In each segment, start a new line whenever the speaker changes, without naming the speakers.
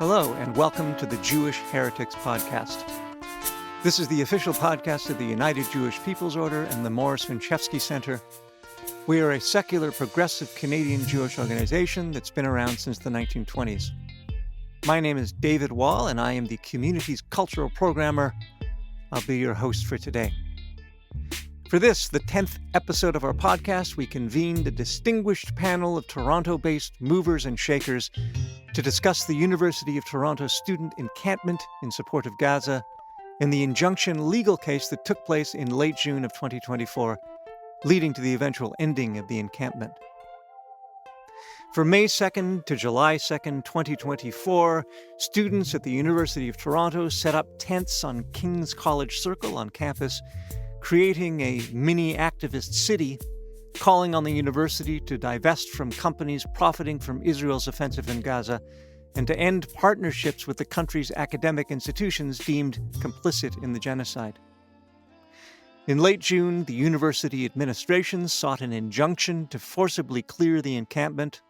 Hello, and welcome to the Jewish Heretics Podcast. This is the official podcast of the United Jewish People's Order and the Morris Winchevsky Center. We are a secular, progressive Canadian Jewish organization that's been around since the 1920s. My name is David Wall, and I am the community's cultural programmer. I'll be your host for today. For this, the 10th episode of our podcast, we convened a distinguished panel of Toronto-based movers and shakers to discuss the University of Toronto student encampment in support of Gaza and the injunction legal case that took place in late June of 2024, leading to the eventual ending of the encampment. From May 2nd to July 2nd, 2024, students at the University of Toronto set up tents on King's College Circle on campus, creating a mini activist city, calling on the university to divest from companies profiting from Israel's offensive in Gaza, and to end partnerships with the country's academic institutions deemed complicit in the genocide. In late June, the university administration sought an injunction to forcibly clear the encampment.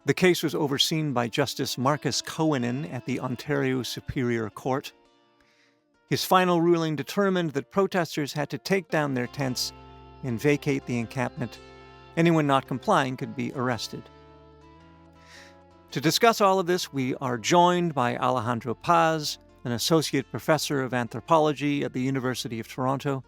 The case was overseen by Justice Marcus Cohenin at the Ontario Superior Court. His final ruling determined that protesters had to take down their tents and vacate the encampment. Anyone not complying could be arrested. To discuss all of this, we are joined by Alejandro Paz, an associate professor of anthropology at the University of Toronto,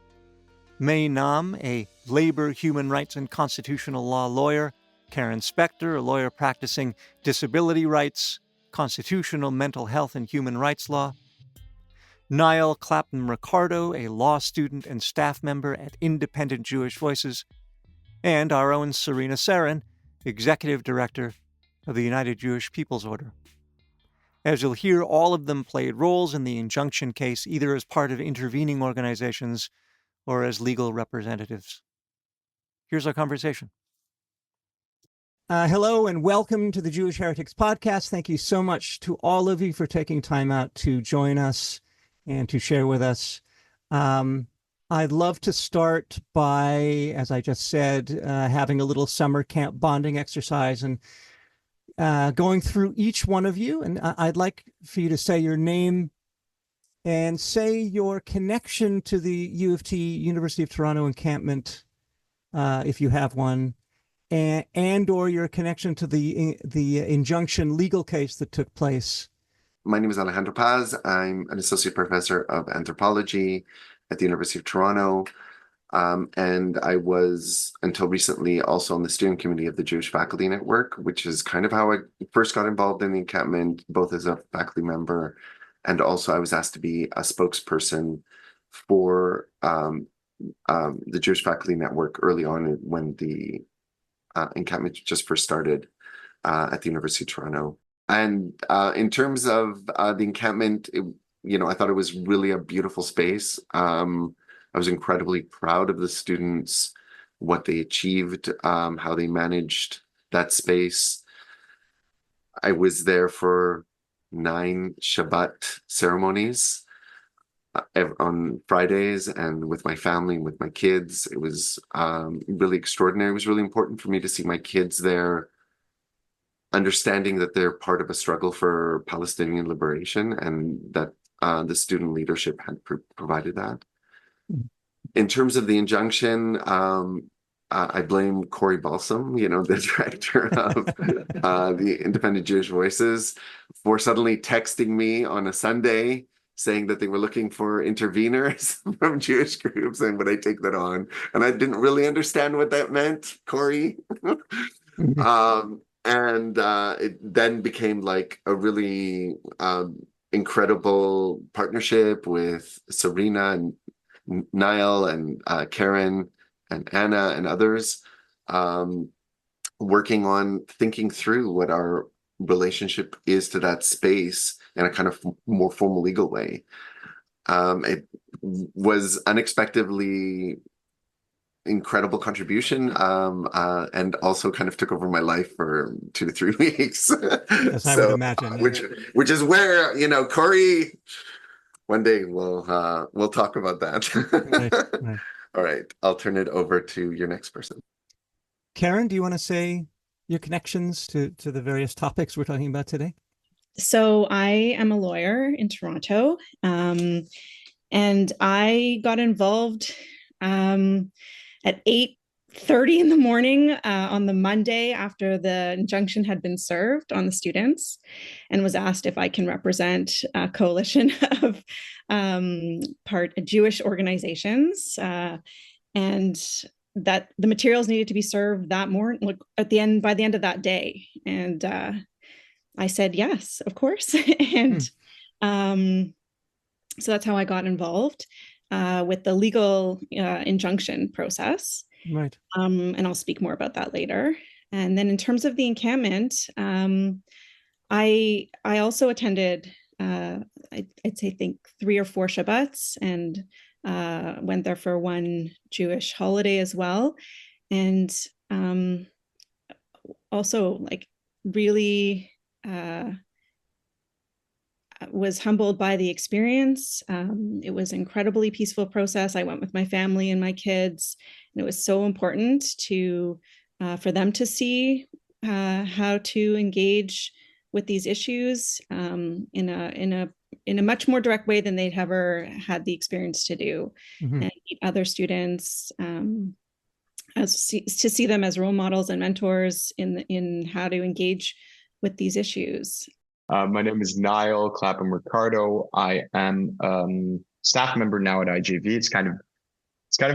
May Nam, a labor, human rights, and constitutional law lawyer, Karen Spector, a lawyer practicing disability rights, constitutional mental health, and human rights law, Niall Clapham Ricardo, a law student and staff member at Independent Jewish Voices, and our own Sarena, executive director of the United Jewish People's Order. As you'll hear, all of them played roles in the injunction case, either as part of intervening organizations or as legal representatives. Here's our conversation. Hello and welcome to the Jewish Heretics Podcast. Thank you so much to all of you for taking time out to join us and to share with us. I'd love to start by, as I just said, having a little summer camp bonding exercise and going through each one of you. And I'd like for you to say your name and say your connection to the UofT, University of Toronto encampment, if you have one, and or your connection to the injunction legal case that took place.
My name is Alejandro Paz. I'm an associate professor of anthropology at the University of Toronto. And I was, until recently, also on the steering committee of the Jewish Faculty Network, which is kind of how I first got involved in the encampment, both as a faculty member, and also I was asked to be a spokesperson for the Jewish Faculty Network early on when the encampment just first started at the University of Toronto. And in terms of the encampment, I thought it was really a beautiful space. I was incredibly proud of the students, what they achieved, how they managed that space. I was there for 9 Shabbat ceremonies on Fridays, and with my family and with my kids. It was really extraordinary. It was really important for me to see my kids there, understanding that they're part of a struggle for Palestinian liberation, and that the student leadership had provided that. In terms of the injunction, I blame Corey Balsam, the director of the Independent Jewish Voices, for suddenly texting me on a Sunday saying that they were looking for interveners from Jewish groups, and would I take that on? And I didn't really understand what that meant, Corey. And it then became like a really incredible partnership with Sarena and Niall and Karen and Anna and others, working on thinking through what our relationship is to that space in a kind of more formal legal way. It was unexpectedly incredible contribution, and also kind of took over my life for 2 to 3 weeks.
Yes, I would imagine.
Which is where, Corey, one day we'll talk about that. Right. All right, I'll turn it over to your next person.
Karen, do you want to say your connections to the various topics we're talking about today?
So I am a lawyer in Toronto, and I got involved at 8:30 in the morning on the Monday after the injunction had been served on the students, and was asked if I can represent a coalition of Jewish organizations, and that the materials needed to be served that morning, like by the end of that day. And I said yes, of course. And so that's how I got involved with the legal injunction process.
Right.
And I'll speak more about that later. And then in terms of the encampment, I also attended, I'd say, think 3 or 4 Shabbats, and went there for one Jewish holiday as well. And also, like, really was humbled by the experience. It was an incredibly peaceful process. I went with my family and my kids, and it was so important for them to see how to engage with these issues in a much more direct way than they'd ever had the experience to do, and meet other students, to see them as role models and mentors in how to engage with these issues.
My name is Niall, Clapham Ricardo. I am staff member now at IJV. It's kind of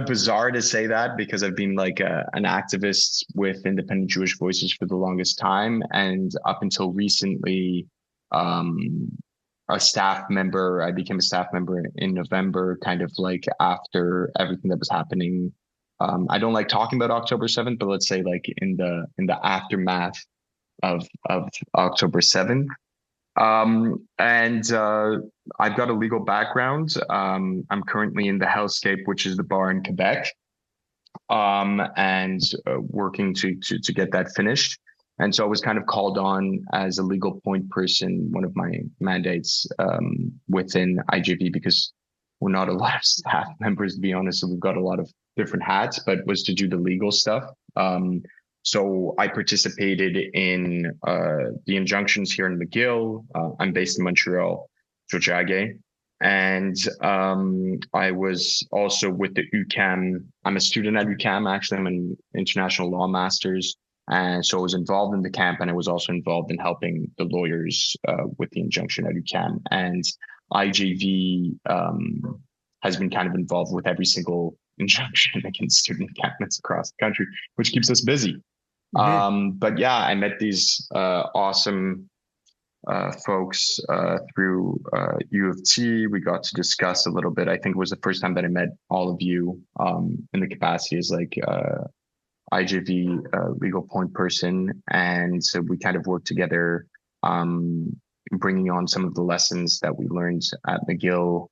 bizarre to say that, because I've been like an activist with Independent Jewish Voices for the longest time, and up until recently, a staff member. I became a staff member in November, kind of like after everything that was happening. I don't like talking about October 7th, but let's say like in the aftermath of October 7th. And I've got a legal background. I'm currently in the Hellscape, which is the bar in Quebec, and working to get that finished. And so I was kind of called on as a legal point person, one of my mandates within IJV, because we're not a lot of staff members, to be honest. So we've got a lot of different hats, but was to do the legal stuff. So I participated in the injunctions here in McGill. I'm based in Montreal, Jojage. And I was also with the UQAM. I'm a student at UQAM, actually. I'm an international law master's. And so I was involved in the camp, and I was also involved in helping the lawyers with the injunction at UQAM. And IJV has been kind of involved with every single injunction against student encampments across the country, which keeps us busy. But yeah, I met these awesome folks through UofT. We got to discuss a little bit. I think it was the first time that I met all of you in the capacity as like IJV legal point person. And so we kind of worked together, bringing on some of the lessons that we learned at McGill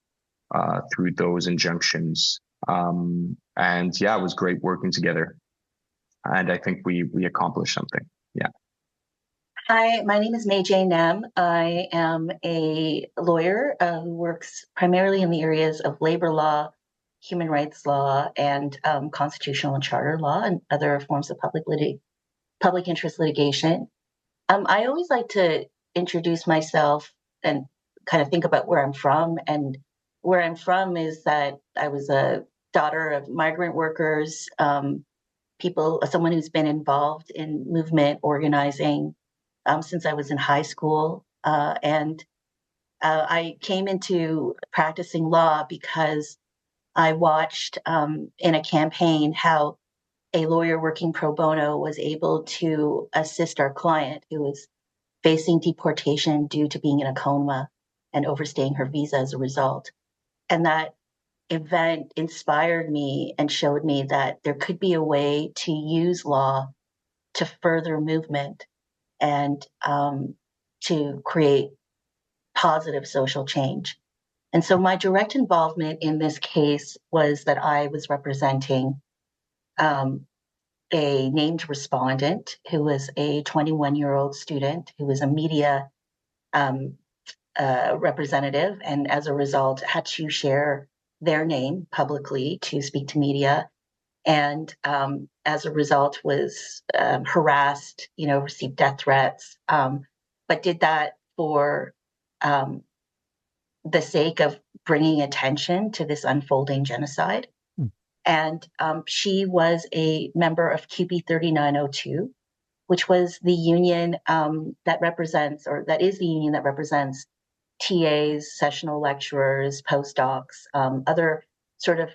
through those injunctions. And yeah, it was great working together. And I think we accomplished something. Yeah.
Hi, my name is May Jane Nam. I am a lawyer who works primarily in the areas of labor law, human rights law, and constitutional and charter law, and other forms of public interest litigation. I always like to introduce myself and kind of think about where I'm from. And where I'm from is that I was a daughter of migrant workers, someone who's been involved in movement organizing since I was in high school. And I came into practicing law because I watched in a campaign how a lawyer working pro bono was able to assist our client who was facing deportation due to being in a coma and overstaying her visa as a result. And that event inspired me and showed me that there could be a way to use law to further movement and to create positive social change. And so my direct involvement in this case was that I was representing a named respondent who was a 21-year-old student who was a media representative, and as a result had to share their name publicly to speak to media, and as a result was harassed, received death threats, but did that for the sake of bringing attention to this unfolding genocide. And she was a member of QP 3902, which was the union that represents, or that is the union that represents TAs, sessional lecturers, postdocs, other sort of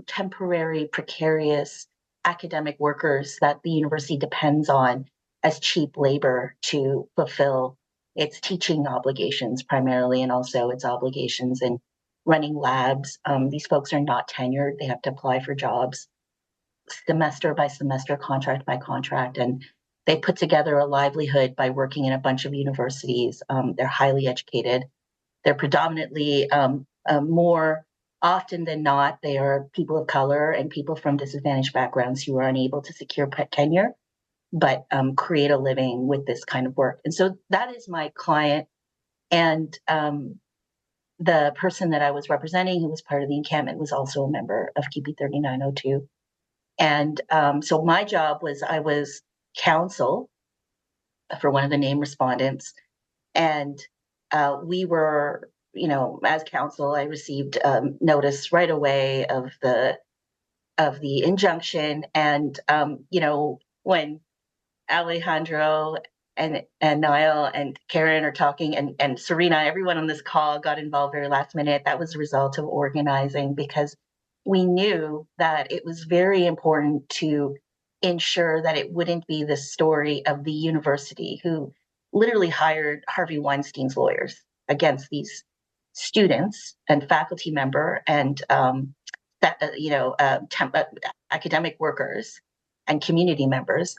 temporary, precarious academic workers that the university depends on as cheap labor to fulfill its teaching obligations primarily, and also its obligations in running labs. These folks are not tenured. They have to apply for jobs semester by semester, contract by contract, and they put together a livelihood by working in a bunch of universities. They're highly educated. They're predominantly, more often than not, they are people of color and people from disadvantaged backgrounds who are unable to secure tenure, but create a living with this kind of work. And so that is my client. And the person that I was representing, who was part of the encampment, was also a member of QP 3902. And so my job was, I was counsel for one of the named respondents. And we were, as counsel, I received notice right away of the injunction. And, when Alejandro and Niall and Karen are talking, and Sarena, everyone on this call got involved very last minute, that was a result of organizing, because we knew that it was very important to ensure that it wouldn't be the story of the university, who literally hired Harvey Weinstein's lawyers against these students and faculty member and academic workers and community members.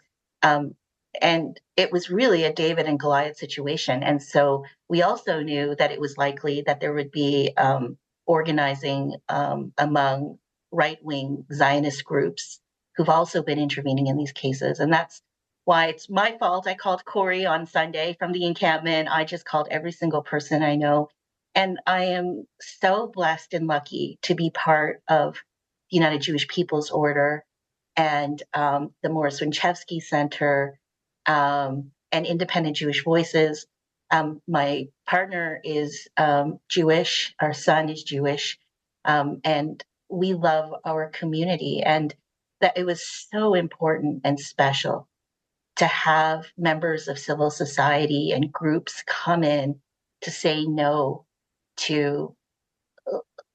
And it was really a David and Goliath situation. And so we also knew that it was likely that there would be organizing among right-wing Zionist groups who've also been intervening in these cases. And that's why it's my fault. I called Corey on Sunday from the encampment. I just called every single person I know. And I am so blessed and lucky to be part of the United Jewish People's Order and the Morris Winchevsky Center and Independent Jewish Voices. My partner is Jewish. Our son is Jewish. And we love our community. And that it was so important and special to have members of civil society and groups come in to say no to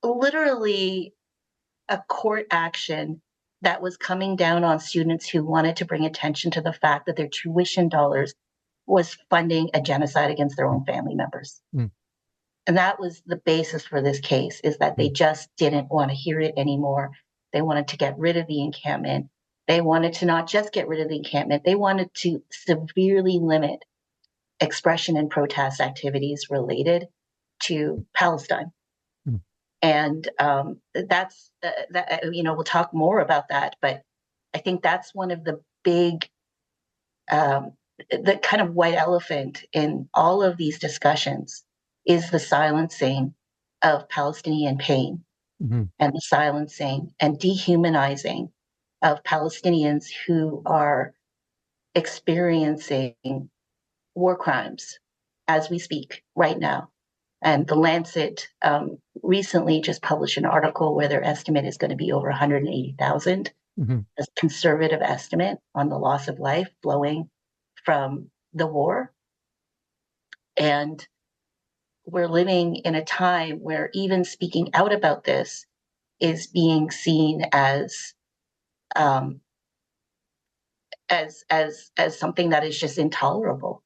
literally a court action that was coming down on students who wanted to bring attention to the fact that their tuition dollars was funding a genocide against their own family members. And that was the basis for this case, is that they just didn't want to hear it anymore. They wanted to get rid of the encampment. They wanted to not just get rid of the encampment, they wanted to severely limit expression and protest activities related to Palestine. And that's, we'll talk more about that, but I think that's one of the big, the kind of white elephant in all of these discussions is the silencing of Palestinian pain and the silencing and dehumanizing of Palestinians who are experiencing war crimes as we speak right now. And the Lancet recently just published an article where their estimate is going to be over 180,000, a conservative estimate on the loss of life flowing from the war. And we're living in a time where even speaking out about this is being seen as something that is just intolerable.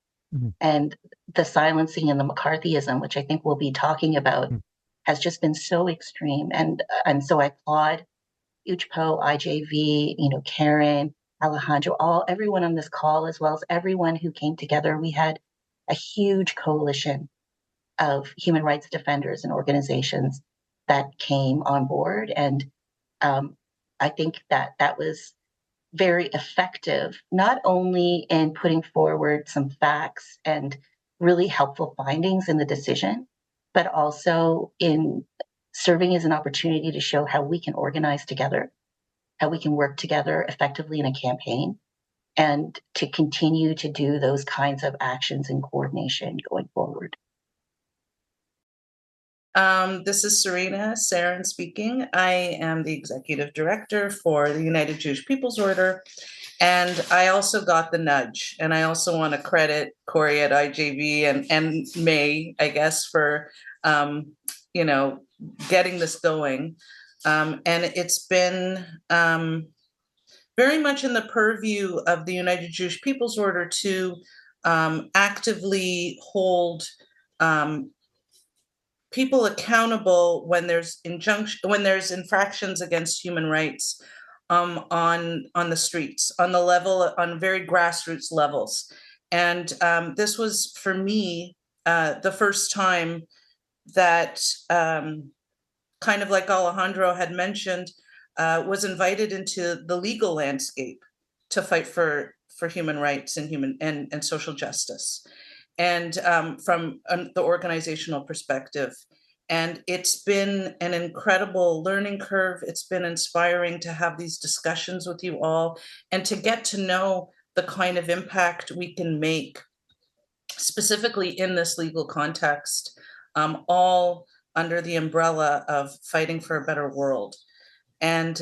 And the silencing and the McCarthyism, which I think we'll be talking about, has just been so extreme. And so I applaud UJPO, IJV, Karen, Alejandro, everyone on this call, as well as everyone who came together. We had a huge coalition of human rights defenders and organizations that came on board. And I think that was very effective, not only in putting forward some facts and really helpful findings in the decision, but also in serving as an opportunity to show how we can organize together, how we can work together effectively in a campaign, and to continue to do those kinds of actions in coordination going forward.
This is Sarena, Sairan speaking. I am the executive director for the United Jewish People's Order, and I also got the nudge. And I also want to credit Corey at IJV and May, I guess, for getting this going. And it's been very much in the purview of the United Jewish People's Order to actively hold people accountable when there's infractions against human rights on the streets, on very grassroots levels. And this was, for me, the first time that, kind of like Alejandro had mentioned, was invited into the legal landscape to fight for human rights and social justice. And from the organizational perspective. And it's been an incredible learning curve. It's been inspiring to have these discussions with you all and to get to know the kind of impact we can make specifically in this legal context, all under the umbrella of fighting for a better world. And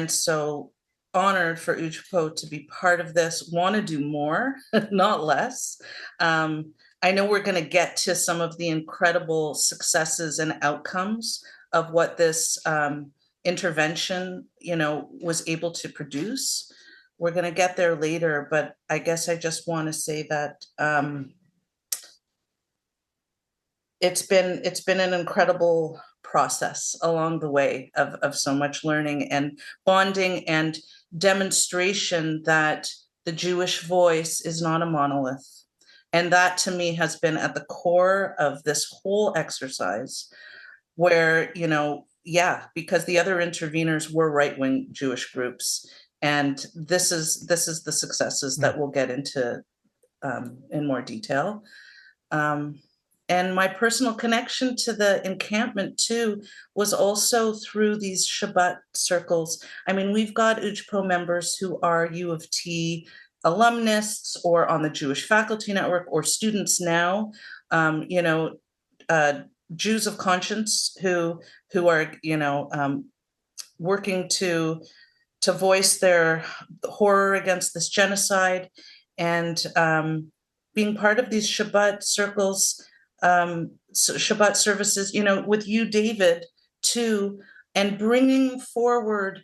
so honored for UJPO to be part of this, want to do more, not less. I know we're going to get to some of the incredible successes and outcomes of what this intervention, was able to produce. We're going to get there later, but I guess I just want to say that it's been an incredible process along the way of so much learning and bonding and demonstration that the Jewish voice is not a monolith. And that to me has been at the core of this whole exercise where, because the other interveners were right-wing Jewish groups. And this is the successes that we'll get into in more detail. And my personal connection to the encampment, too, was also through these Shabbat circles. I mean, we've got UJPO members who are UofT alumnists or on the Jewish Faculty Network or students now, Jews of conscience who are, working to voice their horror against this genocide and being part of these Shabbat circles, Shabbat services, with you, David, too, and bringing forward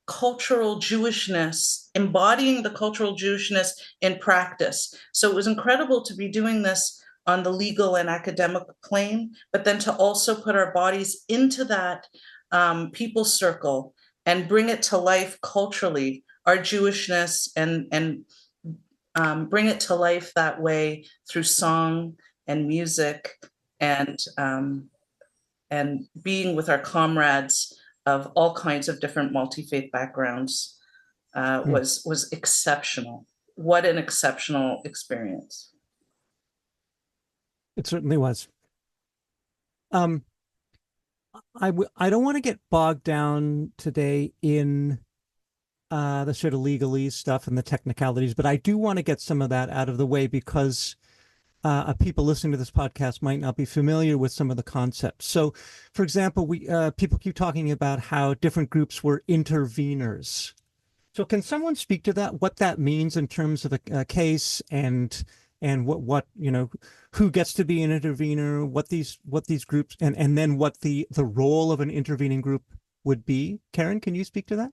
cultural Jewishness, embodying the cultural Jewishness in practice. So it was incredible to be doing this on the legal and academic plane, but then to also put our bodies into that people circle and bring it to life culturally, our Jewishness, and bring it to life that way through song and music and being with our comrades of all kinds of different multi-faith backgrounds was exceptional. What an exceptional experience.
It certainly was. I don't want to get bogged down today in the sort of legalese stuff and the technicalities, but I do want to get some of that out of the way because people listening to this podcast might not be familiar with some of the concepts. So, for example, people keep talking about how different groups were interveners. So can someone speak to that, what that means in terms of a case and what who gets to be an intervener, what these groups, and then what the role of an intervening group would be? Karen, can you speak to that?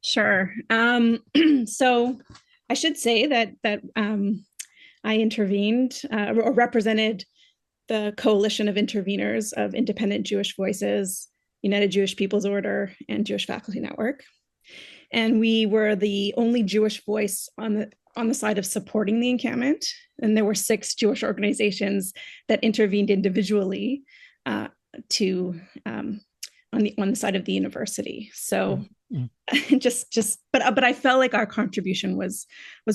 Sure. So I should say that I intervened or represented the coalition of interveners of Independent Jewish Voices, United Jewish People's Order, and Jewish Faculty Network. And we were the only Jewish voice on the side of supporting the encampment. And there were 6 Jewish organizations that intervened individually on the side of the university. So but I felt like our contribution was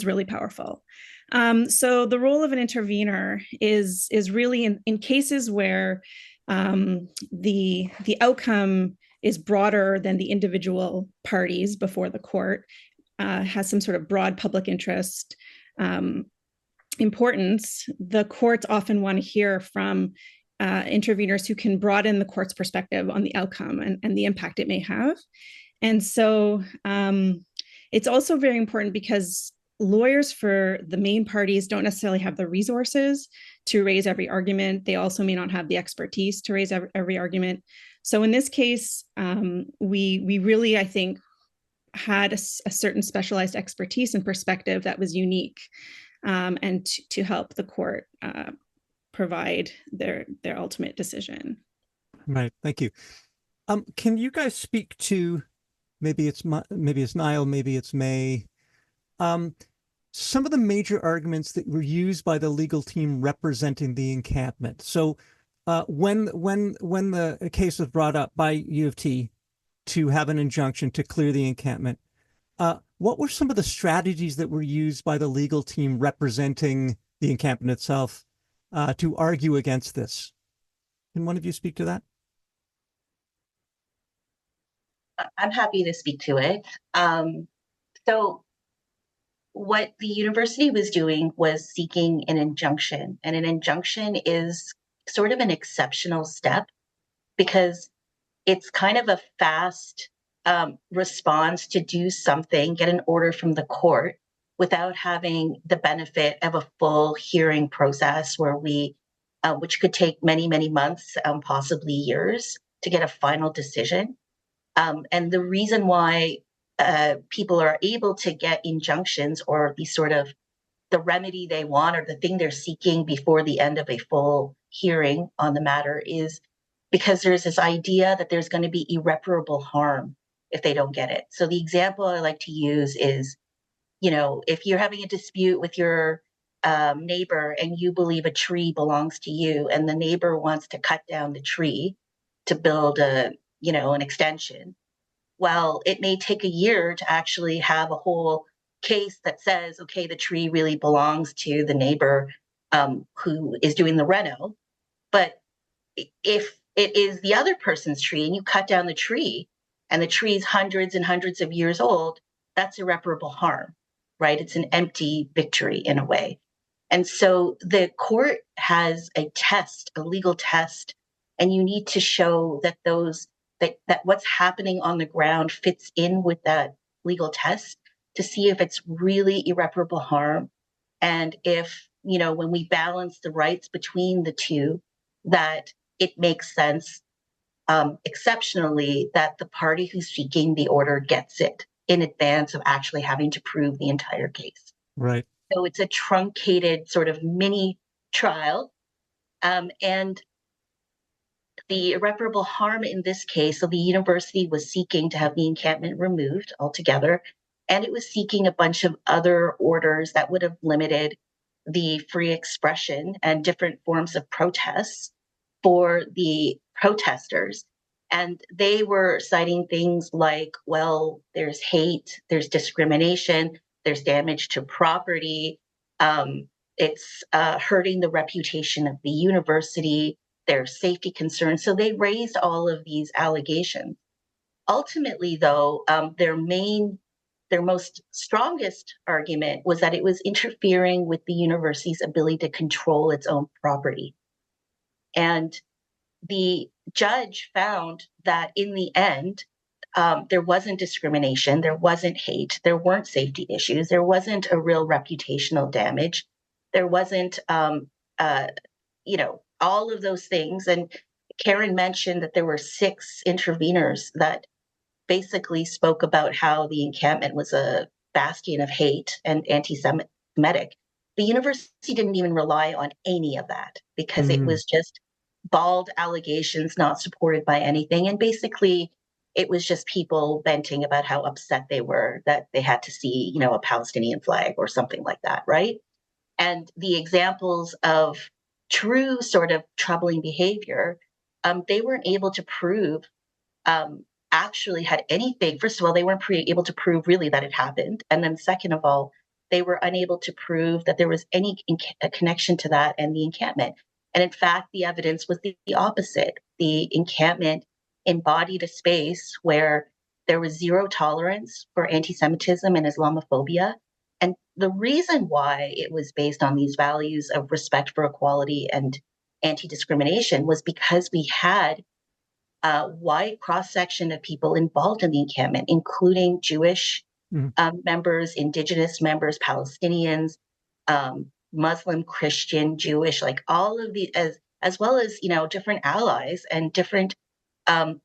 really powerful. So the role of an intervener is really in cases where the outcome is broader than the individual parties before the court, has some sort of broad public interest importance. The courts often want to hear from interveners who can broaden the court's perspective on the outcome and the impact it may have. And so it's also very important because lawyers for the main parties don't necessarily have the resources to raise every argument. They also may not have the expertise to raise every argument. So in this case, we really, I think, had a certain specialized expertise and perspective that was unique, and to help the court provide their ultimate decision.
Right. Thank you. Can you guys speak to, maybe it's Niall, maybe it's May, some of the major arguments that were used by the legal team representing the encampment? So when the case was brought up by UofT to have an injunction to clear the encampment, what were some of the strategies that were used by the legal team representing the encampment itself to argue against this? Can one of you speak to that?
I'm happy to speak to it. So what the university was doing was seeking an injunction, and an injunction is sort of an exceptional step because it's kind of a fast response to do something, get an order from the court without having the benefit of a full hearing process where which could take many, many months, possibly years, to get a final decision. And the reason why people are able to get injunctions or the remedy they want or the thing they're seeking before the end of a full hearing on the matter is because there's this idea that there's going to be irreparable harm if they don't get it. So the example I like to use is, if you're having a dispute with your neighbor and you believe a tree belongs to you and the neighbor wants to cut down the tree to build an extension. Well, it may take a year to actually have a whole case that says, okay, the tree really belongs to the neighbor who is doing the reno. But if it is the other person's tree and you cut down the tree and the tree is hundreds and hundreds of years old, that's irreparable harm, right? It's an empty victory in a way. And so the court has a legal test, and you need to show that that what's happening on the ground fits in with that legal test to see if it's really irreparable harm. And if, when we balance the rights between the two, that it makes sense, exceptionally, that the party who's seeking the order gets it in advance of actually having to prove the entire case.
Right.
So it's a truncated sort of mini trial. And the irreparable harm in this case, so the university was seeking to have the encampment removed altogether, and it was seeking a bunch of other orders that would have limited the free expression and different forms of protests for the protesters. And they were citing things like, well, there's hate, there's discrimination, there's damage to property, it's hurting the reputation of the university, there's safety concerns. So they raised all of these allegations. Ultimately, though, their most strongest argument was that it was interfering with the university's ability to control its own property. And the judge found that in the end, there wasn't discrimination, there wasn't hate, there weren't safety issues, there wasn't a real reputational damage, there wasn't, all of those things. And Karen mentioned that there were 6 interveners that basically spoke about how the encampment was a bastion of hate and anti-Semitic. The university didn't even rely on any of that because it was just bald allegations not supported by anything. And basically, it was just people venting about how upset they were that they had to see, a Palestinian flag or something like that, right? And the examples of true sort of troubling behavior, they weren't able to prove actually had anything. First of all, they weren't able to prove really that it happened. And then second of all, they were unable to prove that there was any connection to that and the encampment. And in fact, the evidence was the opposite. The encampment embodied a space where there was zero tolerance for anti-Semitism and Islamophobia. And the reason why it was based on these values of respect for equality and anti-discrimination was because we had a wide cross-section of people involved in the encampment, including Jewish members, Indigenous members, Palestinians, Muslim, Christian, Jewish, like all of the, as well as, different allies and different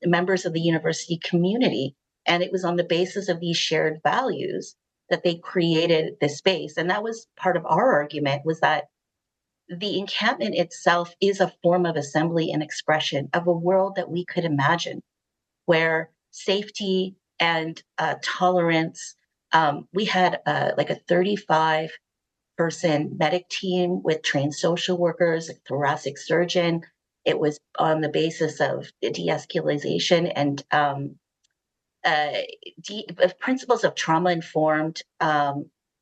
members of the university community. And it was on the basis of these shared values that they created this space. And that was part of our argument, was that the encampment itself is a form of assembly and expression of a world that we could imagine, where safety and tolerance, we had like a 35-person medic team with trained social workers, a thoracic surgeon. It was on the basis of de-escalation and principles of trauma-informed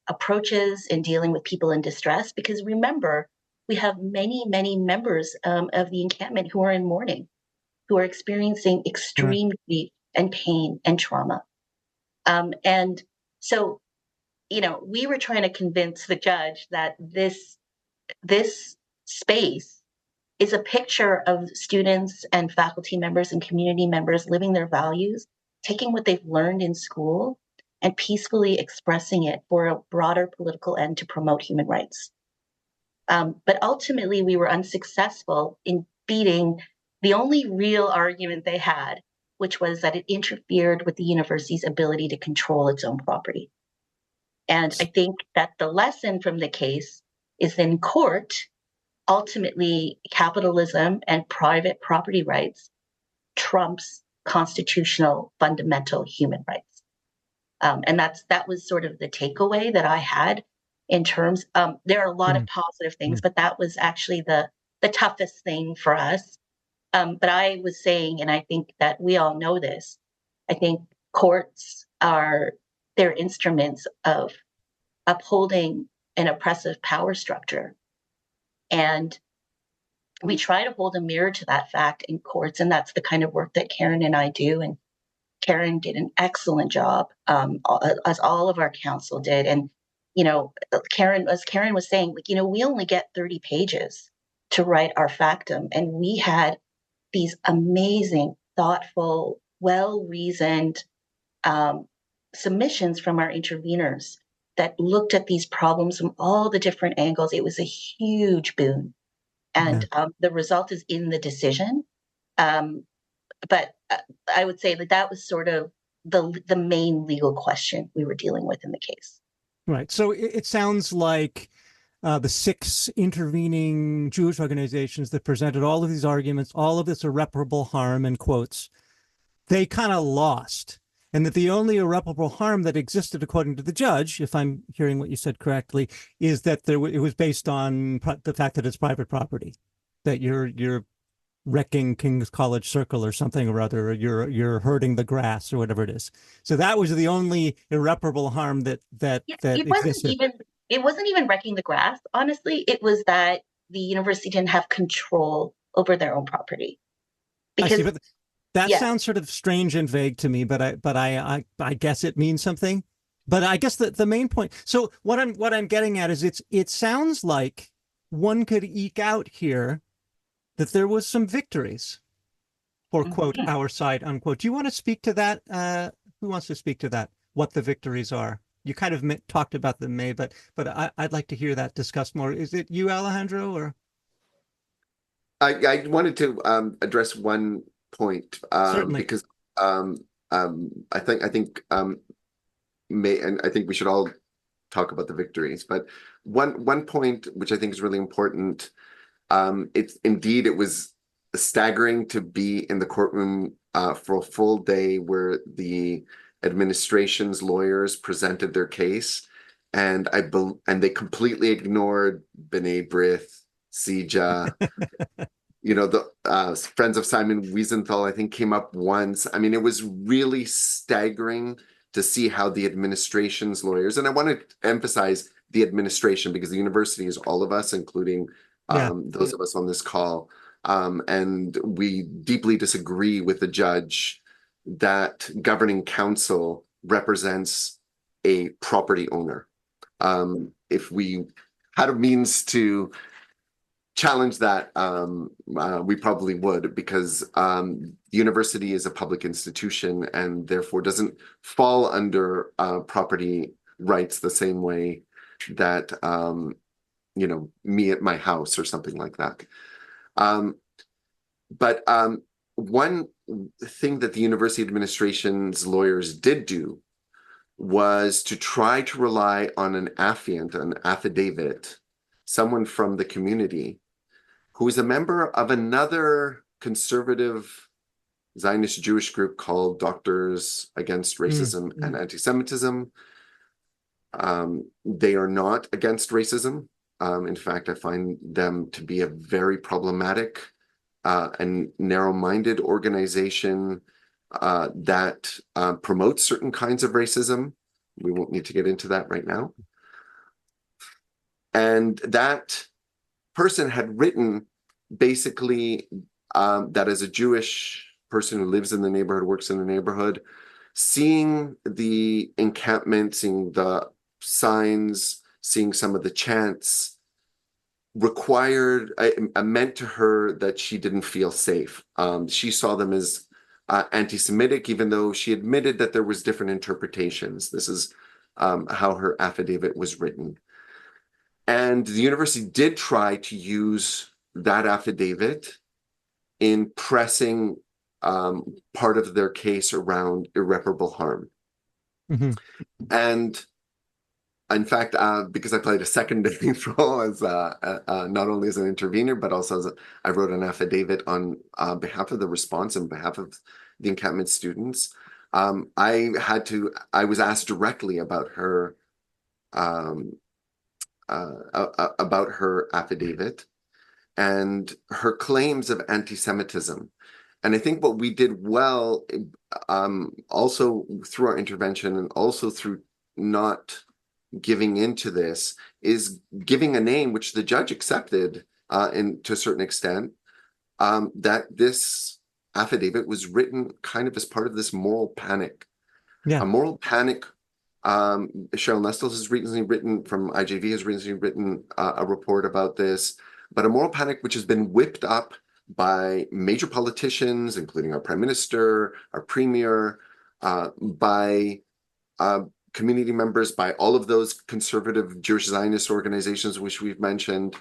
approaches in dealing with people in distress. Because remember, we have many, many members of the encampment who are in mourning, who are experiencing extreme grief and pain and trauma. And so, we were trying to convince the judge that this space is a picture of students and faculty members and community members living their values, taking what they've learned in school and peacefully expressing it for a broader political end to promote human rights. But ultimately, we were unsuccessful in beating the only real argument they had, which was that it interfered with the university's ability to control its own property. And I think that the lesson from the case is in court, ultimately, capitalism and private property rights trumps constitutional fundamental human rights. And that was sort of the takeaway that I had in terms, there are a lot of positive things, but that was actually the toughest thing for us. But I was saying, and I think that we all know this, I think courts they're instruments of upholding an oppressive power structure. And we try to hold a mirror to that fact in courts, and that's the kind of work that Karen and I do. And Karen did an excellent job, as all of our counsel did. And, Karen was saying, we only get 30 pages to write our factum. And we had these amazing, thoughtful, well-reasoned submissions from our interveners that looked at these problems from all the different angles. It was a huge boon. And the result is in the decision. But I would say that was sort of the main legal question we were dealing with in the case.
Right. So it sounds like the 6 intervening Jewish organizations that presented all of these arguments, all of this irreparable harm in quotes, they kind of lost. And that the only irreparable harm that existed, according to the judge, if I'm hearing what you said correctly, is that it was based on the fact that it's private property, that you're wrecking King's College Circle or something or other, or you're hurting the grass or whatever it is. So that was the only irreparable harm that existed.
It wasn't even wrecking the grass. Honestly, it was that the university didn't have control over their own property. Because,
I see, but that sounds sort of strange and vague to me, but I guess it means something. But I guess the main point. So what I'm getting at is it sounds like one could eke out here that there was some victories for quote our side unquote. Do you want to speak to that? Who wants to speak to that? What the victories are? You kind of talked about them, May, but I'd like to hear that discussed more. Is it you, Alejandro, or?
I wanted to address one point because I think May, and I think we should all talk about the victories. But one point which I think is really important. It was staggering to be in the courtroom for a full day where the administration's lawyers presented their case, and they completely ignored B'nai B'rith, Sija, the Friends of Simon Wiesenthal, I think, came up once. I mean, it was really staggering to see how the administration's lawyers, and I want to emphasize the administration because the university is all of us, including those of us on this call, and we deeply disagree with the judge that governing council represents a property owner. If we had a means to challenge that, we probably would, because the university is a public institution and therefore doesn't fall under property rights the same way that me at my house or something like that. But one thing that the university administration's lawyers did do was to try to rely on an affiant, an affidavit, someone from the community who is a member of another conservative Zionist Jewish group called Doctors Against Racism and Anti-Semitism. They are not against racism. In fact, I find them to be a very problematic and narrow-minded organization that promotes certain kinds of racism. We won't need to get into that right now. And that person had written basically that as a Jewish person who lives in the neighborhood, works in the neighborhood, seeing the encampment, seeing the signs, seeing some of the chants, meant to her that she didn't feel safe. She saw them as anti-Semitic, even though she admitted that there was different interpretations. This is how her affidavit was written. And the university did try to use that affidavit in pressing part of their case around irreparable harm. Mm-hmm. And in fact, because I played a secondary role as not only as an intervener, but also as I wrote an affidavit on behalf of the response and behalf of the encampment students. I was asked directly about her affidavit and her claims of anti-Semitism. And I think what we did well, also through our intervention and also through not giving into this, is giving a name which the judge accepted to a certain extent, that this affidavit was written kind of as part of this moral panic. Yeah. A moral panic. Cheryl Nestle has recently written, from IJV has recently written a report about this, but a moral panic which has been whipped up by major politicians, including our prime minister, our premier, by community members, by all of those conservative Jewish Zionist organizations which we've mentioned,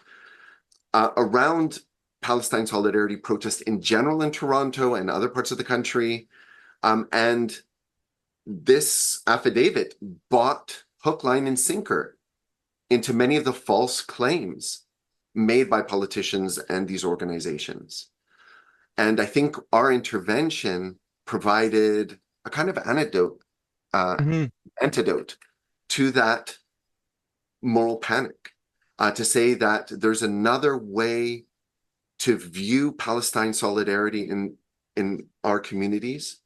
around Palestine solidarity protests in general in Toronto and other parts of the country. And this affidavit bought hook, line, and sinker into many of the false claims made by politicians and these organizations. And I think our intervention provided a kind of antidote to that moral panic, to say that there's another way to view Palestine solidarity in our communities,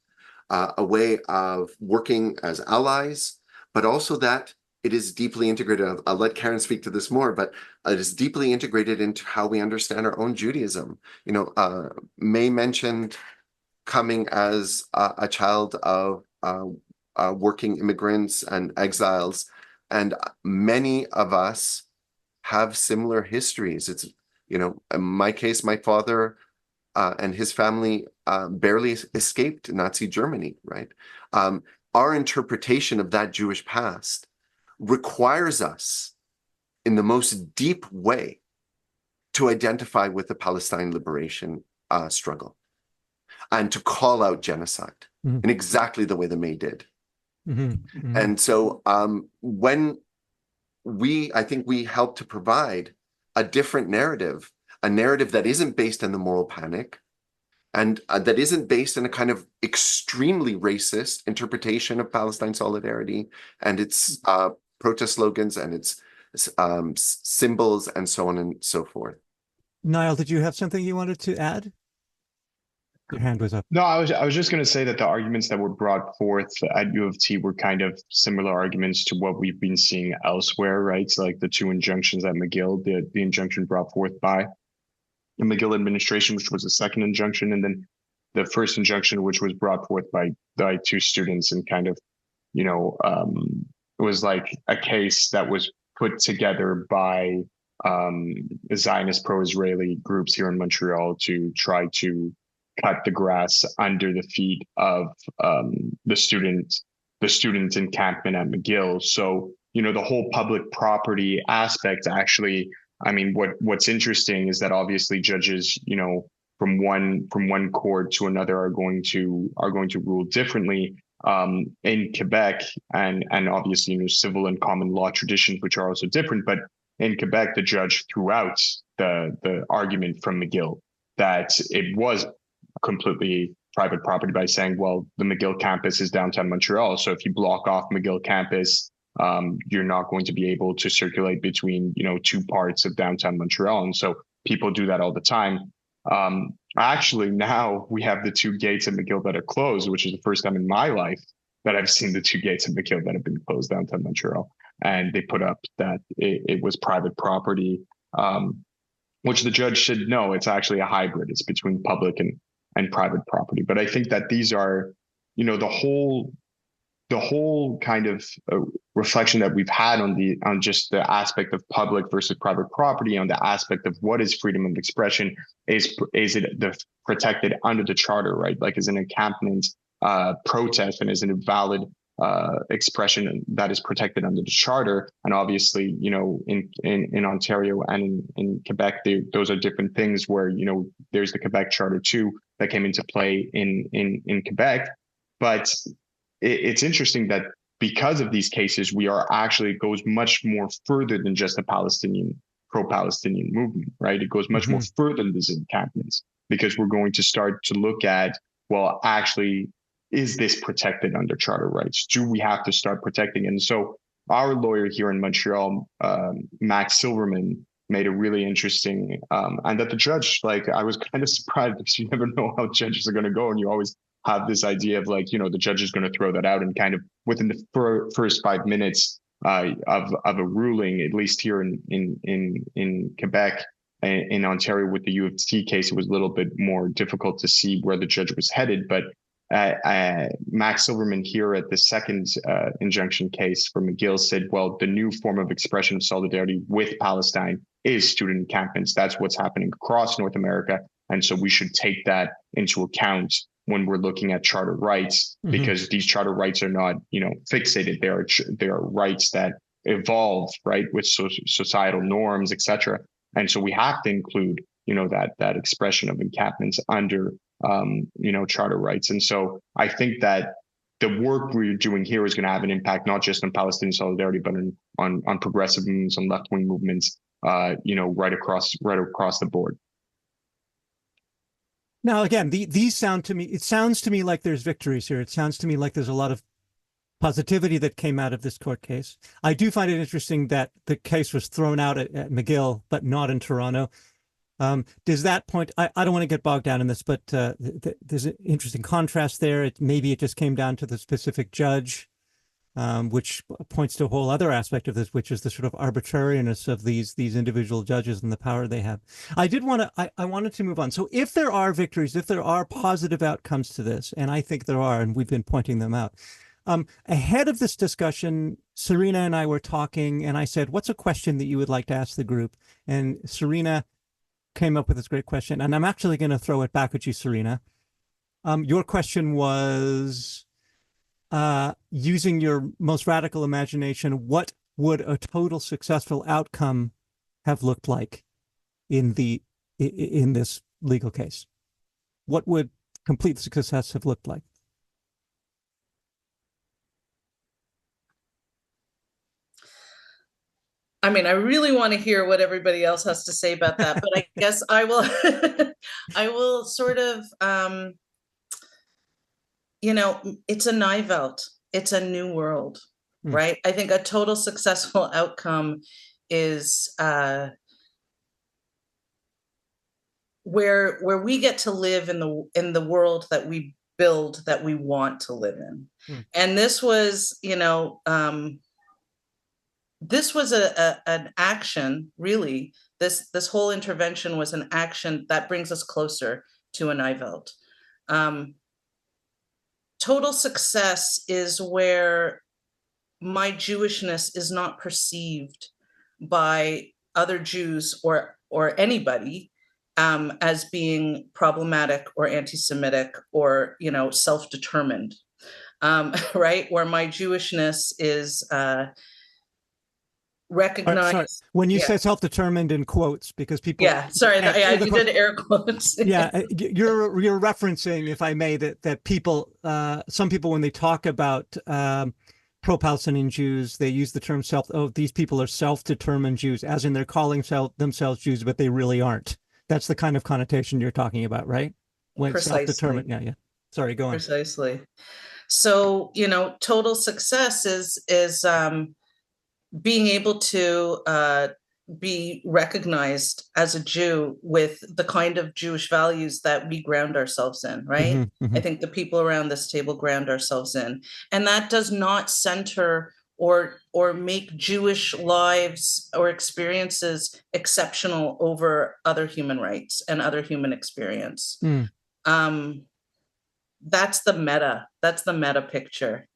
a way of working as allies, but also that it is deeply integrated. I'll let Karen speak to this more, but it is deeply integrated into how we understand our own Judaism. May mentioned coming as a child of working immigrants and exiles, and many of us have similar histories. It's, in my case, my father and his family barely escaped Nazi Germany, right? Our interpretation of that Jewish past requires us, in the most deep way, to identify with the Palestine liberation struggle and to call out genocide in exactly the way the May did. And so when I think we help to provide a different narrative, a narrative that isn't based in the moral panic, and that isn't based in a kind of extremely racist interpretation of Palestine solidarity and its protest slogans and its symbols and so on and so forth.
Niall, did you have something you wanted to add? Your hand was up.
No, I was just going to say that the arguments that were brought forth at UofT were kind of similar arguments to what we've been seeing elsewhere, right? So like the two injunctions at McGill, the injunction brought forth by the McGill administration, which was the second injunction, and then the first injunction, which was brought forth by two students, and kind of, it was like a case that was put together by Zionist pro-Israeli groups here in Montreal to try to cut the grass under the feet of the student encampment at McGill. So, the whole public property aspect actually, I mean, what's interesting is that obviously judges, from one court to another are going to rule differently. In Quebec, and obviously, civil and common law traditions, which are also different, but in Quebec, the judge threw out the argument from McGill that it was completely private property by saying, well, the McGill campus is downtown Montreal. So if you block off McGill campus, you're not going to be able to circulate between, two parts of downtown Montreal. And so people do that all the time. Actually, now we have the two gates at McGill that are closed, which is the first time in my life that I've seen the two gates at McGill that have been closed downtown Montreal. And they put up that it was private property, which the judge should know. It's actually a hybrid. It's between public and private property. But I think that these are, the whole kind of reflection that we've had on just the aspect of public versus private property, on the aspect of what is freedom of expression, is it protected under the charter, right? Like, is an encampment protest and is it a valid expression that is protected under the charter? And obviously, in Ontario and in Quebec, those are different things where, there's the Quebec Charter too that came into play in Quebec. But it's interesting that because of these cases, it goes much more further than just a pro-Palestinian movement, right? It goes much more further than these encampments, because we're going to start to look at, well, actually, is this protected under charter rights? Do we have to start protecting it? And so our lawyer here in Montreal, Max Silverman, made a really interesting, and that the judge, I was kind of surprised, because you never know how judges are going to go. And you always have this idea of the judge is going to throw that out, and kind of within the first 5 minutes of a ruling, at least here in Quebec. In Ontario with the UofT case, it was a little bit more difficult to see where the judge was headed. But Max Silverman here at the second injunction case for McGill said, well, the new form of expression of solidarity with Palestine is student encampments. That's what's happening across North America. And so we should take that into account when we're looking at charter rights, because these charter rights are not, fixated. They are rights that evolve, right, with societal norms, etc. And so we have to include, that expression of encampments under, charter rights. And so I think that the work we're doing here is going to have an impact, not just on Palestinian solidarity, but on progressive movements, on left-wing movements, right across the board.
Now, again, these sound to me, it sounds to me like there's victories here. It sounds to me like there's a lot of positivity that came out of this court case. I do find it interesting that the case was thrown out at McGill, but not in Toronto. Does that point, I don't want to get bogged down in this, but there's an interesting contrast there. Maybe it just came down to the specific judge, which points to a whole other aspect of this, which is the sort of arbitrariness of these individual judges and the power they have. I wanted to move on. So if there are victories, if there are positive outcomes to this, and I think there are, and we've been pointing them out, ahead of this discussion, Sarena and I were talking, and I said, what's a question that you would like to ask the group? And Sarena came up with this great question, and I'm actually going to throw it back at you, Sarena. Your question was, using your most radical imagination, what would a total successful outcome have looked like in this legal case? What would complete success have looked like?
I mean, I really want to hear what everybody else has to say about that, but I guess I will I will sort of it's a Nijveld. It's a new world, right? I think a total successful outcome is where we get to live in the world that we build, that we want to live in. And this was, this was an action, really. This whole intervention was an action that brings us closer to a Nijveld. Total success is where my Jewishness is not perceived by other Jews or anybody as being problematic or anti-Semitic or, self-determined, right? Where my Jewishness is recognized.
Sorry. When you
Yeah.
say self-determined in quotes, because people.
Yeah, sorry, I did air quotes.
Yeah, you're referencing, if I may, that people, some people, when they talk about pro-Palestinian Jews, they use the term these people are self-determined Jews, as in they're calling themselves Jews, but they really aren't. That's the kind of connotation you're talking about, right? When
Precisely.
Self-determined. Yeah. Sorry, go on.
Precisely. So, total success is being able to be recognized as a Jew with the kind of Jewish values that we ground ourselves in, right?
Mm-hmm, mm-hmm.
I think the people around this table ground ourselves in. And that does not center or make Jewish lives or experiences exceptional over other human rights and other human experience. That's the meta picture.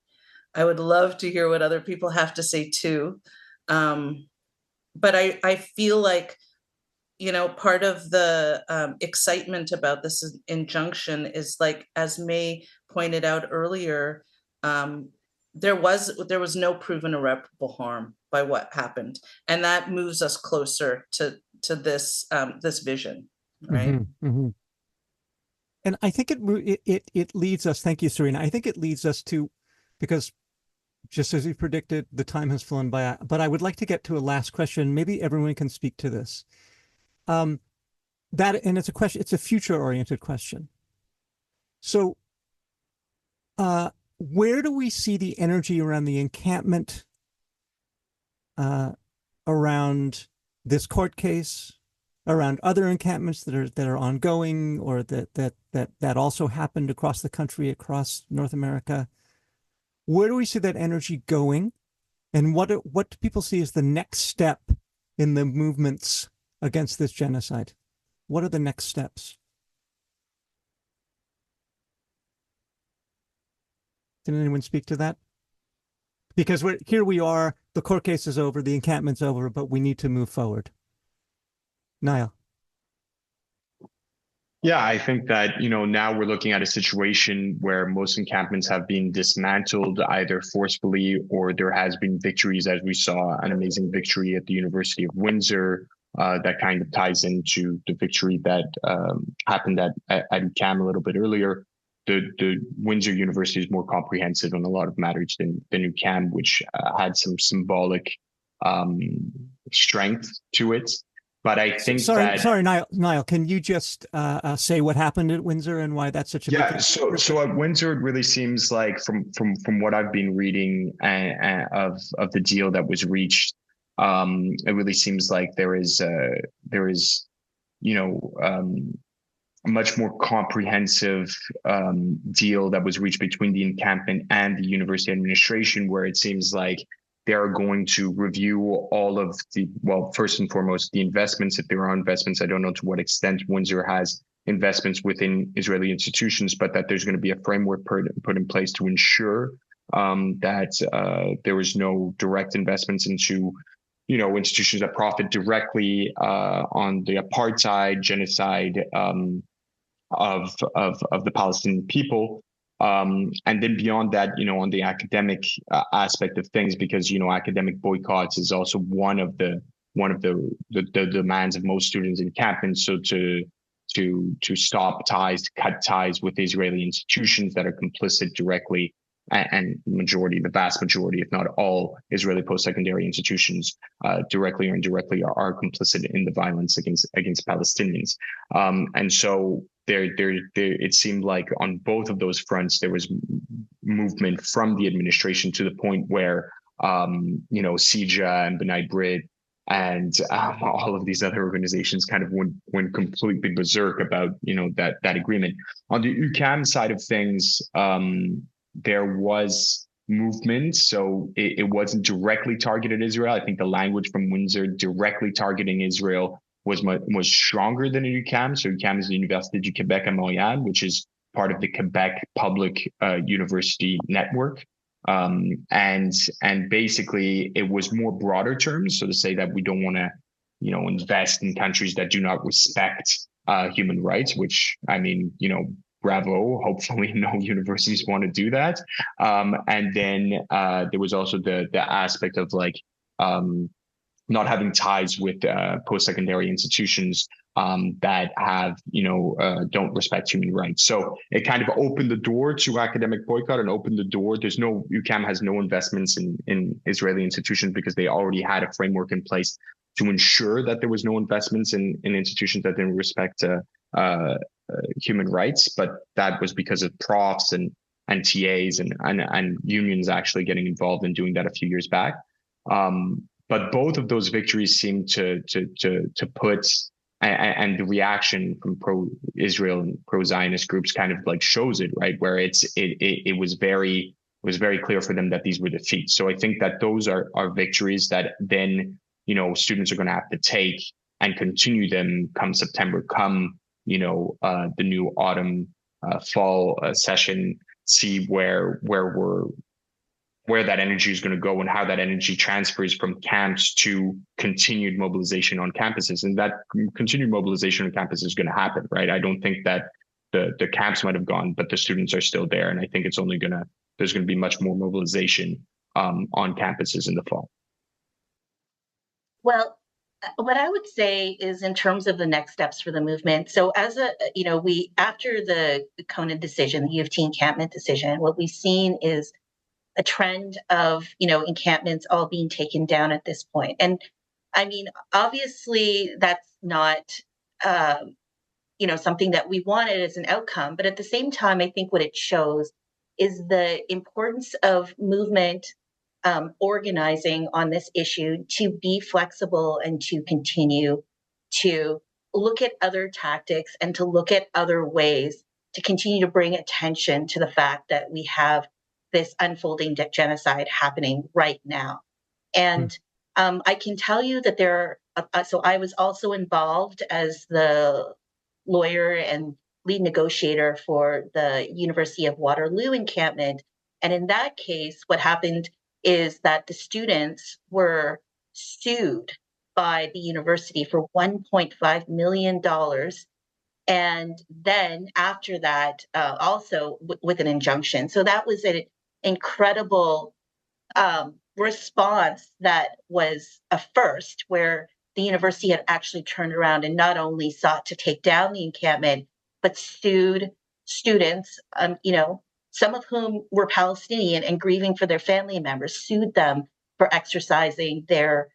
I would love to hear what other people have to say too. But I feel like, part of the excitement about this injunction is, like, as May pointed out earlier, there was no proven irreparable harm by what happened, and that moves us closer to this vision, right?
Mm-hmm, mm-hmm. And I think it leads us. Thank you, Sarena. I think it leads us to, because just as we predicted, the time has flown by. But I would like to get to a last question. Maybe everyone can speak to this. And it's a question. It's a future-oriented question. So, where do we see the energy around the encampment, around this court case, around other encampments that are ongoing, or that also happened across the country, across North America? Where do we see that energy going, and what do people see as the next step in the movements against this genocide? What are the next steps? Can anyone speak to that? Because we are, the court case is over, the encampment's over, but we need to move forward. Niall.
Yeah, I think that, now we're looking at a situation where most encampments have been dismantled either forcefully, or there has been victories, as we saw an amazing victory at the University of Windsor that kind of ties into the victory that happened at UQAM a little bit earlier. The Windsor University is more comprehensive on a lot of matters than UQAM, which had some symbolic strength to it. But I think
sorry, Niall, can you just say what happened at Windsor and why that's such a big
thing? So at Windsor, it really seems like from what I've been reading of the deal that was reached, it really seems like there is a much more comprehensive deal that was reached between the encampment and the university administration, where it seems like they are going to review all of first and foremost, the investments. If there are investments, I don't know to what extent Windsor has investments within Israeli institutions, but that there's going to be a framework put in place to ensure that there is no direct investments into, institutions that profit directly on the apartheid, genocide of the Palestinian people. And then beyond that, on the academic aspect of things, because academic boycotts is also one of the demands of most students in encampment. So to stop ties, to cut ties with Israeli institutions that are complicit directly, and the vast majority, if not all, Israeli post-secondary institutions, directly or indirectly, are complicit in the violence against Palestinians. And so it seemed like on both of those fronts there was movement from the administration, to the point where CIJA and B'nai B'rith and all of these other organizations kind of went completely berserk about that agreement. On the UQAM side of things, there was movement, so it wasn't directly targeted Israel. I think the language from Windsor directly targeting Israel was stronger than UQAM. So UQAM is the Université du Québec à Montréal, which is part of the Quebec Public University Network. And basically it was more broader terms. So to say that we don't want to invest in countries that do not respect human rights, which, I mean, bravo. Hopefully no universities want to do that. And then there was also the aspect of not having ties with post-secondary institutions that have, don't respect human rights. So it kind of opened the door to academic boycott and opened the door. UCAM has no investments in Israeli institutions because they already had a framework in place to ensure that there was no investments in institutions that didn't respect human rights. But that was because of profs and TAs and unions actually getting involved in doing that a few years back. But both of those victories seem to put, and the reaction from pro-Israel and pro-Zionist groups kind of shows it, right? Where it was very clear for them that these were defeats. So I think that those are victories that then, students are going to have to take and continue them come September, come, the new autumn, fall session, see where that energy is going to go and how that energy transfers from camps to continued mobilization on campuses. And that continued mobilization on campus is going to happen, right? I don't think that the camps might have gone, but the students are still there. And I think it's there's going to be much more mobilization on campuses in the fall.
Well, what I would say is in terms of the next steps for the movement. So after the Conan decision, the UofT encampment decision, what we've seen is a trend of, encampments all being taken down at this point. And I mean, obviously that's not, something that we wanted as an outcome. But at the same time, I think what it shows is the importance of movement organizing on this issue to be flexible and to continue to look at other tactics and to look at other ways to continue to bring attention to the fact that we have this unfolding genocide happening right now. And I can tell you that so I was also involved as the lawyer and lead negotiator for the University of Waterloo encampment. And in that case, what happened is that the students were sued by the university for $1.5 million. And then after that, also with an injunction. So that was an incredible response that was a first, where the university had actually turned around and not only sought to take down the encampment, but sued students, some of whom were Palestinian and grieving for their family members, sued them for exercising their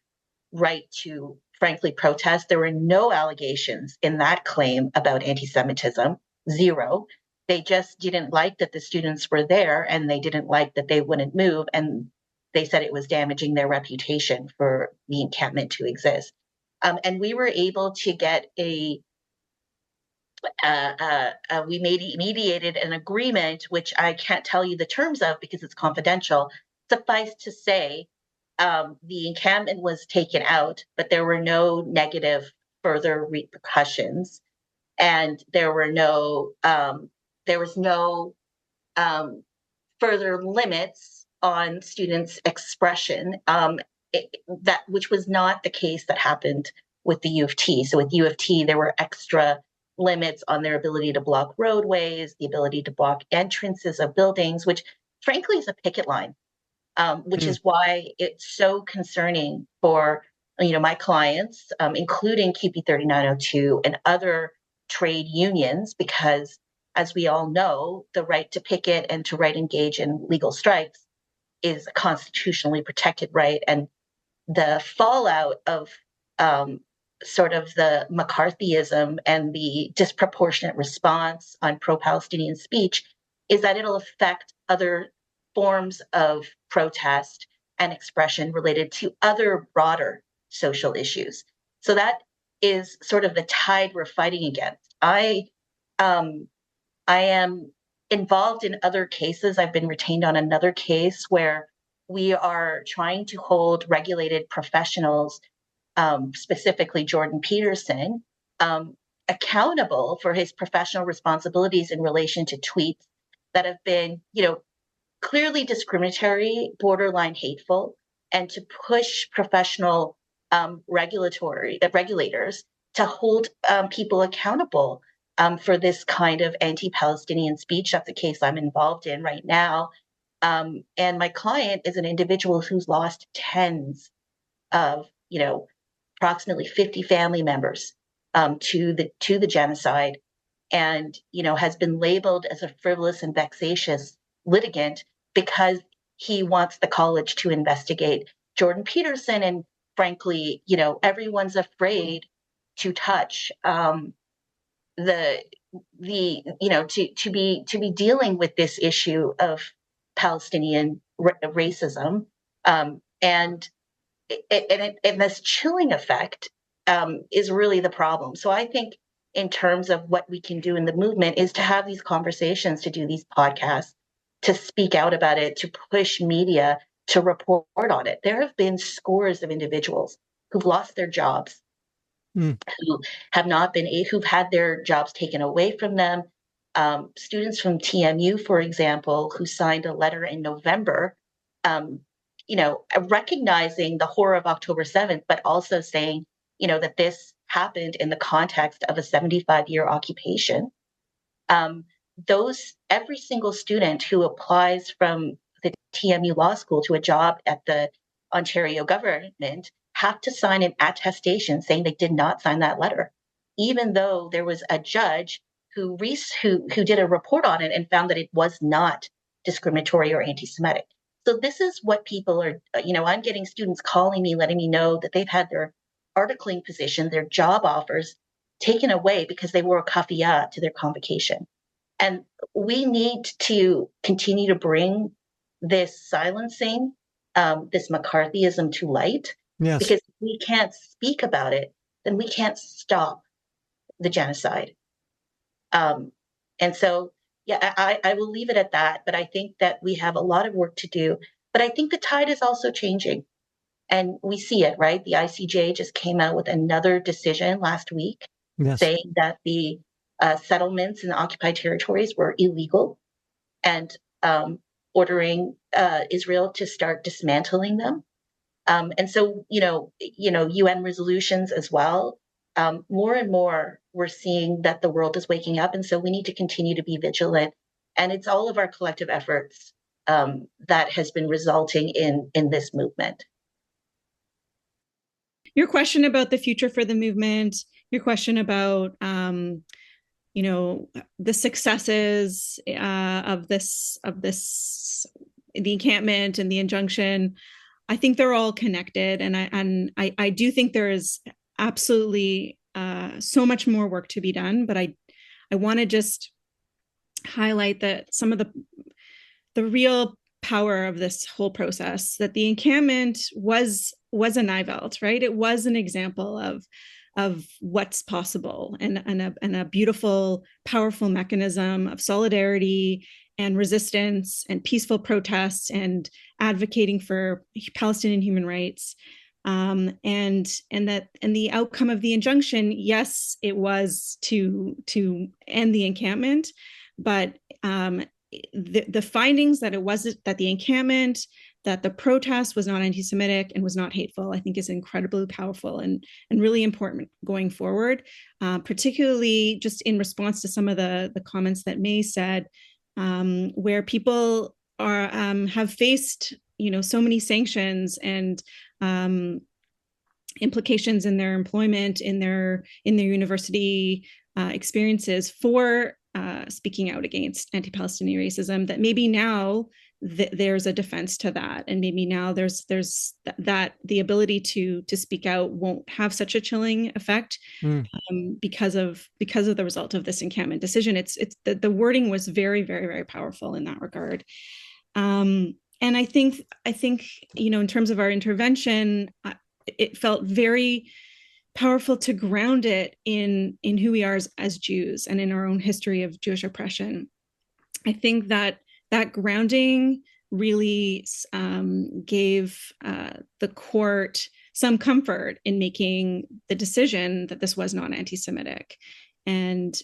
right to, frankly, protest. There were no allegations in that claim about anti-Semitism, zero. They just didn't like that the students were there, and they didn't like that they wouldn't move. And they said it was damaging their reputation for the encampment to exist. And we were able to get we mediated an agreement, which I can't tell you the terms of because it's confidential. Suffice to say, the encampment was taken out, but there were no negative further repercussions, and there was no further limits on students' expression. Which was not the case that happened with the UofT. So with UofT, there were extra limits on their ability to block roadways, the ability to block entrances of buildings, which frankly is a picket line, which is why it's so concerning for my clients, including QP 3902 and other trade unions, because as we all know, the right to picket and to engage in legal strikes is a constitutionally protected right. And the fallout of sort of the McCarthyism and the disproportionate response on pro-Palestinian speech is that it'll affect other forms of protest and expression related to other broader social issues. So that is sort of the tide we're fighting against. I am involved in other cases. I've been retained on another case where we are trying to hold regulated professionals, specifically Jordan Peterson, accountable for his professional responsibilities in relation to tweets that have been, clearly discriminatory, borderline hateful, and to push professional regulators to hold people accountable for this kind of anti-Palestinian speech. That's the case I'm involved in right now. And my client is an individual who's lost tens of, approximately 50 family members to the genocide, and has been labeled as a frivolous and vexatious litigant because he wants the college to investigate Jordan Peterson. And frankly, everyone's afraid to touch to be dealing with this issue of Palestinian racism, and this chilling effect is really the problem. So I think in terms of what we can do in the movement is to have these conversations, to do these podcasts, to speak out about it, to push media to report on it. There have been scores of individuals who've lost their jobs, who have not been, who've had their jobs taken away from them. Students from TMU, for example, who signed a letter in November, recognizing the horror of October 7th, but also saying, that this happened in the context of a 75-year occupation. Every single student who applies from the TMU Law School to a job at the Ontario government have to sign an attestation saying they did not sign that letter, even though there was a judge who did a report on it and found that it was not discriminatory or anti-Semitic. So this is what people are, I'm getting students calling me, letting me know that they've had their articling position, their job offers taken away because they wore a kafia to their convocation. And we need to continue to bring this silencing, this McCarthyism to light. Yes. Because if we can't speak about it, then we can't stop the genocide. And so, I will leave it at that. But I think that we have a lot of work to do. But I think the tide is also changing. And we see it, right? The ICJ just came out with another decision last week, saying that the settlements in the occupied territories were illegal, and ordering Israel to start dismantling them. And so, UN resolutions as well. More and more, we're seeing that the world is waking up. And so we need to continue to be vigilant. And it's all of our collective efforts that has been resulting in this movement.
Your question about the future for the movement, your question about, the successes of this, the encampment and the injunction, I think they're all connected. And I do think there is absolutely so much more work to be done. But I want to just highlight that some of the real power of this whole process, that the encampment was a Nivelt, right? It was an example of what's possible, and a beautiful, powerful mechanism of solidarity and resistance and peaceful protests and advocating for Palestinian human rights. And the outcome of the injunction, yes, it was to end the encampment, but the findings that the encampment, that the protest was not anti-Semitic and was not hateful, I think is incredibly powerful and really important going forward, particularly just in response to some of the comments that May said, where people have faced, so many sanctions and implications in their employment, in their university experiences for speaking out against anti-Palestinian racism, that maybe now there's a defense to that, and maybe now there's that the ability to speak out won't have such a chilling effect because of the result of this encampment decision. It's the wording was very, very, very powerful in that regard. And I think in terms of our intervention, it felt very powerful to ground it in who we are as Jews and in our own history of Jewish oppression. I think that grounding really gave the court some comfort in making the decision that this was not anti-Semitic. And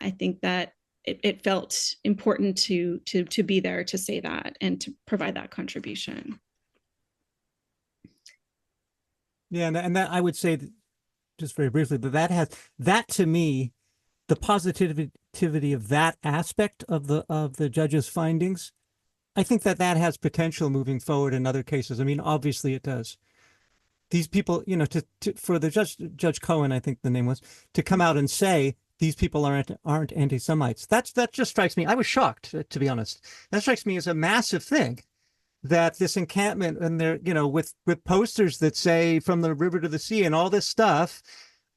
I think that it felt important to be there to say that and to provide that contribution.
Yeah, and that I would say that, just very briefly, that to me, the positivity of that aspect of the judge's findings, I think that has potential moving forward in other cases. I mean, obviously it does. These people, for the Judge Cohen, I think the name was, to come out and say these people aren't anti-Semites. That just strikes me. I was shocked, to be honest. That strikes me as a massive thing. That this encampment, and they're, with posters that say from the river to the sea and all this stuff,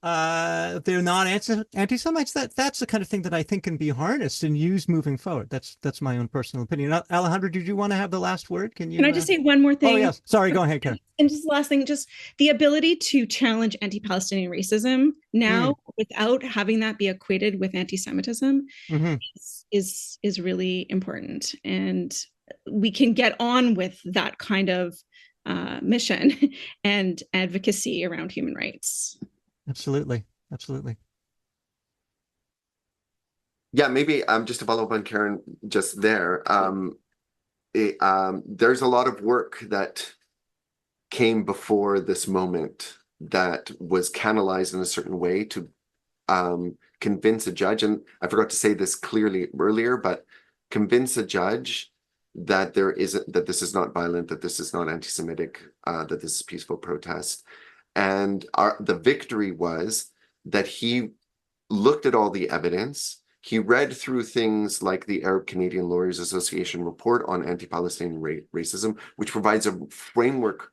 they're not anti-Semites. That's the kind of thing that I think can be harnessed and used moving forward. That's my own personal opinion. Alejandro, did you want to have the last word? Can
I just say one more thing?
Oh, yes. Sorry, go ahead, Karen.
And just the last thing, just the ability to challenge anti-Palestinian racism now without having that be equated with anti-Semitism is really important. And we can get on with that kind of mission and advocacy around human rights.
Absolutely.
Yeah, maybe just to follow up on Karen just there, there's a lot of work that came before this moment that was canalized in a certain way to convince a judge, and I forgot to say this clearly earlier, but convince a judge that that this is not violent, that this is not anti-Semitic, that this is peaceful protest. And the victory was that he looked at all the evidence. He read through things like the Arab Canadian Lawyers Association report on anti-Palestinian racism, which provides a framework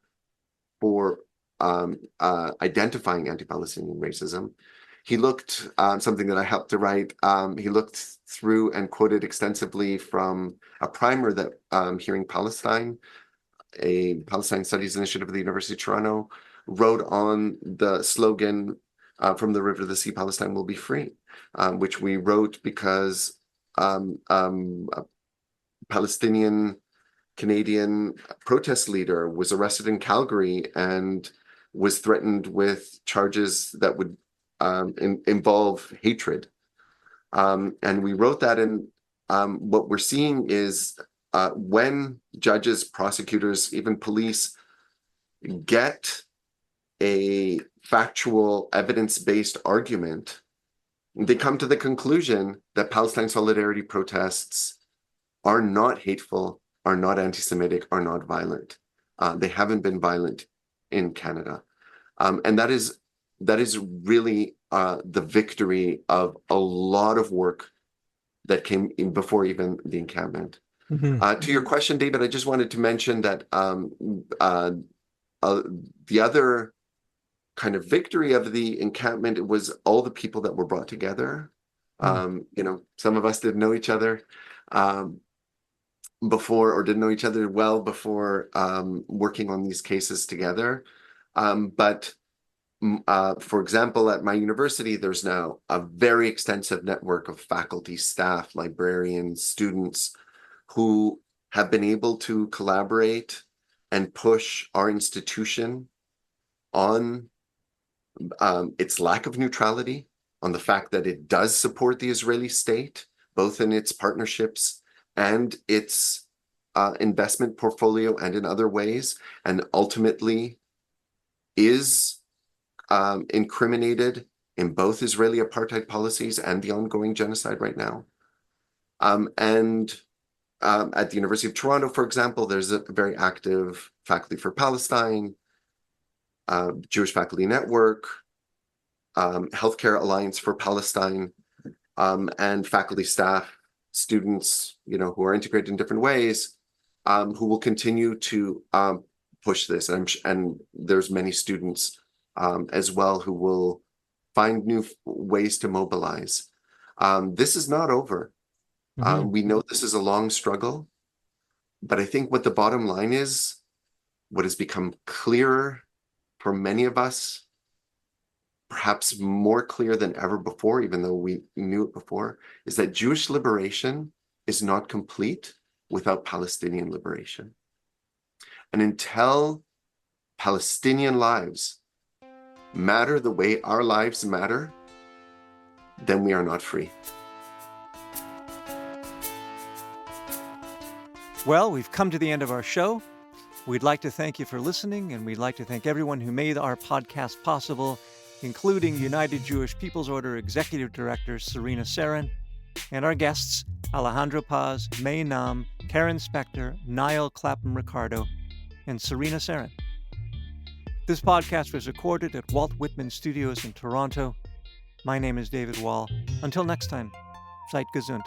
for identifying anti-Palestinian racism. He looked, something that I helped to write, he looked through and quoted extensively from a primer that Hearing Palestine, a Palestine Studies Initiative at the University of Toronto, wrote on the slogan, from the river to the sea, Palestine will be free, which we wrote because a Palestinian Canadian protest leader was arrested in Calgary and was threatened with charges that would involve hatred. And we wrote that, and what we're seeing is when judges, prosecutors, even police get a factual, evidence-based argument, they come to the conclusion that Palestine solidarity protests are not hateful, are not anti-Semitic, are not violent. They haven't been violent in Canada. And that is really the victory of a lot of work that came in before even the encampment. To your question, David, I just wanted to mention that the other kind of victory of the encampment was all the people that were brought together. Some of us didn't know each other before, or didn't know each other well before working on these cases together. But for example, at my university, there's now a very extensive network of faculty, staff, librarians, students who have been able to collaborate and push our institution on its lack of neutrality, on the fact that it does support the Israeli state, both in its partnerships and its investment portfolio and in other ways, and ultimately is incriminated in both Israeli apartheid policies and the ongoing genocide right now. And at the University of Toronto, for example, there's a very active Faculty for Palestine, Jewish Faculty Network, Healthcare Alliance for Palestine, and faculty, staff, students, who are integrated in different ways, who will continue to push this. And there's many students as well who will find new ways to mobilize. This is not over. We know this is a long struggle, but I think what the bottom line is, what has become clearer for many of us, perhaps more clear than ever before, even though we knew it before, is that Jewish liberation is not complete without Palestinian liberation. And until Palestinian lives matter the way our lives matter, then we are not free.
Well, we've come to the end of our show. We'd like to thank you for listening, and we'd like to thank everyone who made our podcast possible, including United Jewish People's Order Executive Director Sarena Sairan, and our guests Alejandro Paz, May Nam, Karen Spector, Niall, Clapham, Ricardo, and Sarena Sairan. This podcast was recorded at Walt Whitman Studios in Toronto. My name is David Wall. Until next time, seid gesund.